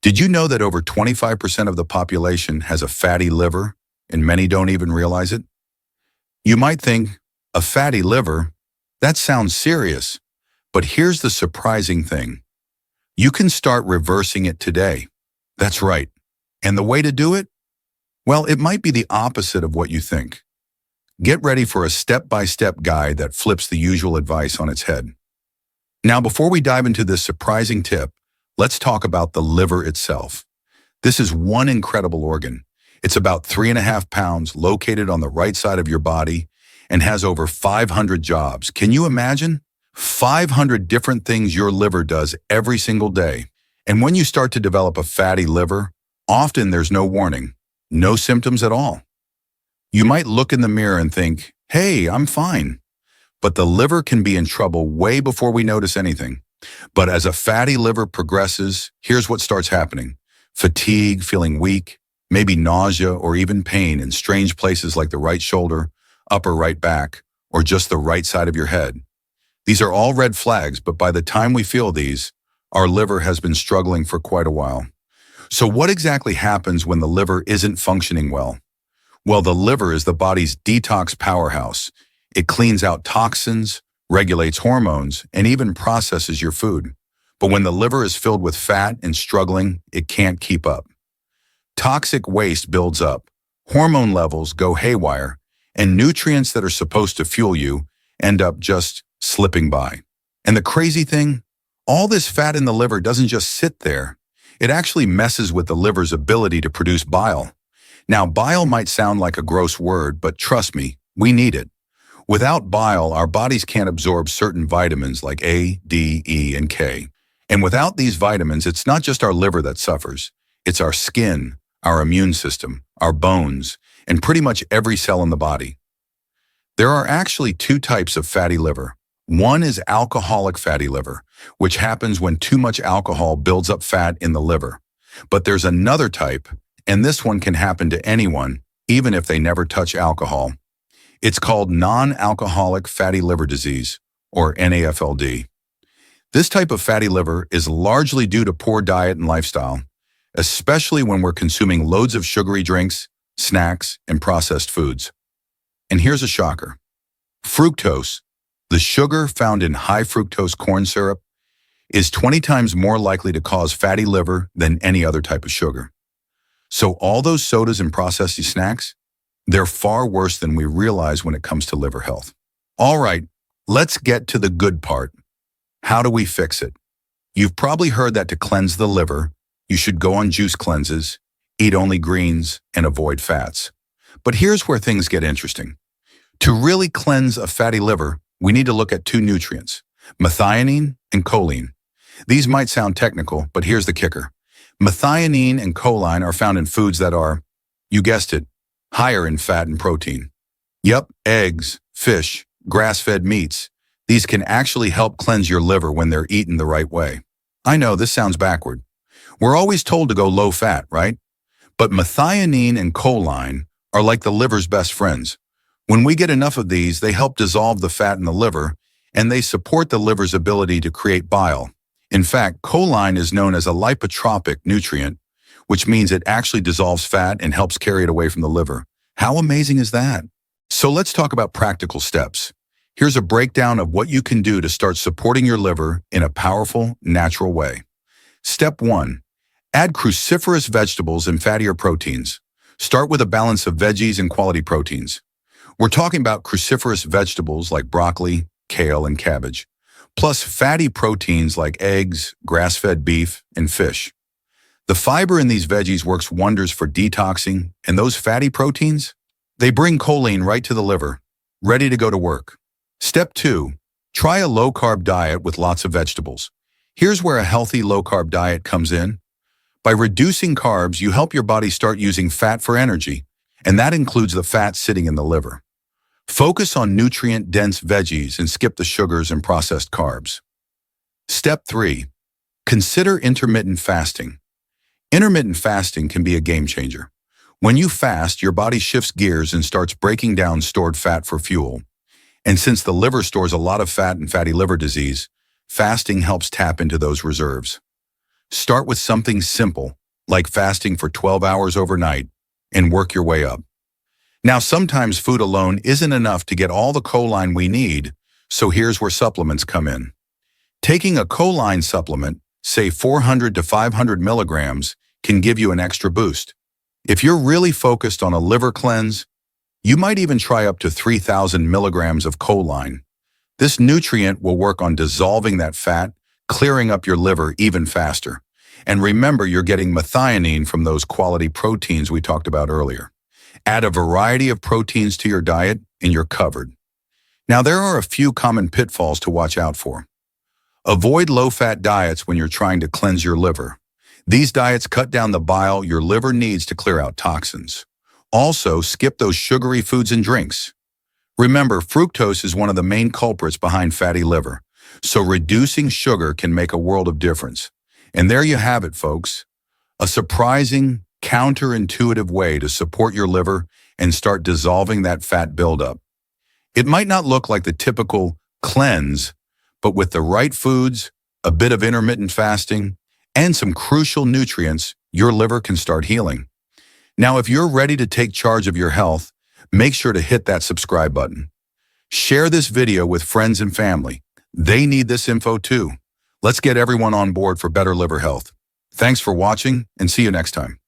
Did you know that over 25% of the population has a fatty liver, and many don't even realize it? You might think, a fatty liver? That sounds serious. But here's the surprising thing. You can start reversing it today. That's right. And the way to do it? Well, it might be the opposite of what you think. Get ready for a step-by-step guide that flips the usual advice on its head. Now, before we dive into this surprising tip, let's talk about the liver itself. This is one incredible organ. It's about 3.5 pounds, located on the right side of your body, and has over 500 jobs. Can you imagine? 500 different things your liver does every single day. And when you start to develop a fatty liver, often there's no warning, no symptoms at all. You might look in the mirror and think, hey, I'm fine. But the liver can be in trouble way before we notice anything. But as a fatty liver progresses, here's what starts happening. Fatigue, feeling weak, maybe nausea or even pain in strange places like the right shoulder, upper right back, or just the right side of your head. These are all red flags, but by the time we feel these, our liver has been struggling for quite a while. So what exactly happens when the liver isn't functioning well? Well, the liver is the body's detox powerhouse. It cleans out toxins, regulates hormones, and even processes your food. But when the liver is filled with fat and struggling, it can't keep up. Toxic waste builds up, hormone levels go haywire, and nutrients that are supposed to fuel you end up just slipping by. And the crazy thing, all this fat in the liver doesn't just sit there. It actually messes with the liver's ability to produce bile. Now, bile might sound like a gross word, but trust me, we need it. Without bile, our bodies can't absorb certain vitamins like A, D, E, and K. And without these vitamins, it's not just our liver that suffers. It's our skin, our immune system, our bones, and pretty much every cell in the body. There are actually two types of fatty liver. One is alcoholic fatty liver, which happens when too much alcohol builds up fat in the liver. But there's another type, and this one can happen to anyone, even if they never touch alcohol. It's called non-alcoholic fatty liver disease, or NAFLD. This type of fatty liver is largely due to poor diet and lifestyle, especially when we're consuming loads of sugary drinks, snacks, and processed foods. And here's a shocker. Fructose, the sugar found in high fructose corn syrup, is 20 times more likely to cause fatty liver than any other type of sugar. So all those sodas and processed snacks, they're far worse than we realize when it comes to liver health. All right, let's get to the good part. How do we fix it? You've probably heard that to cleanse the liver, you should go on juice cleanses, eat only greens, and avoid fats. But here's where things get interesting. To really cleanse a fatty liver, we need to look at two nutrients, methionine and choline. These might sound technical, but here's the kicker. Methionine and choline are found in foods that are, you guessed it, higher in fat and protein. Yep, eggs, fish, grass-fed meats. These can actually help cleanse your liver when they're eaten the right way. I know this sounds backward. We're always told to go low fat, right? But methionine and choline are like the liver's best friends. When we get enough of these, they help dissolve the fat in the liver, and they support the liver's ability to create bile. In fact, choline is known as a lipotropic nutrient, which means it actually dissolves fat and helps carry it away from the liver. How amazing is that? So let's talk about practical steps. Here's a breakdown of what you can do to start supporting your liver in a powerful, natural way. Step 1. Add cruciferous vegetables and fattier proteins. Start with a balance of veggies and quality proteins. We're talking about cruciferous vegetables like broccoli, kale, and cabbage, plus fatty proteins like eggs, grass-fed beef, and fish. The fiber in these veggies works wonders for detoxing, and those fatty proteins, they bring choline right to the liver, ready to go to work. Step 2. Try a low-carb diet with lots of vegetables. Here's where a healthy low-carb diet comes in. By reducing carbs, you help your body start using fat for energy, and that includes the fat sitting in the liver. Focus on nutrient-dense veggies and skip the sugars and processed carbs. Step 3. Consider intermittent fasting. Intermittent fasting can be a game changer. When you fast, your body shifts gears and starts breaking down stored fat for fuel. And since the liver stores a lot of fat and fatty liver disease, fasting helps tap into those reserves. Start with something simple, like fasting for 12 hours overnight, and work your way up. Now, sometimes food alone isn't enough to get all the choline we need, so here's where supplements come in. Taking a choline supplement, say 400 to 500 milligrams, can give you an extra boost. If you're really focused on a liver cleanse, you might even try up to 3,000 milligrams of choline. This nutrient will work on dissolving that fat, clearing up your liver even faster. And remember, you're getting methionine from those quality proteins we talked about earlier. Add a variety of proteins to your diet and you're covered. Now, there are a few common pitfalls to watch out for. Avoid low-fat diets when you're trying to cleanse your liver. These diets cut down the bile your liver needs to clear out toxins. Also, skip those sugary foods and drinks. Remember, fructose is one of the main culprits behind fatty liver, so reducing sugar can make a world of difference. And there you have it, folks. A surprising, counterintuitive way to support your liver and start dissolving that fat buildup. It might not look like the typical cleanse, but with the right foods, a bit of intermittent fasting, and some crucial nutrients, your liver can start healing. Now, if you're ready to take charge of your health, make sure to hit that subscribe button. Share this video with friends and family. They need this info too. Let's get everyone on board for better liver health. Thanks for watching and see you next time.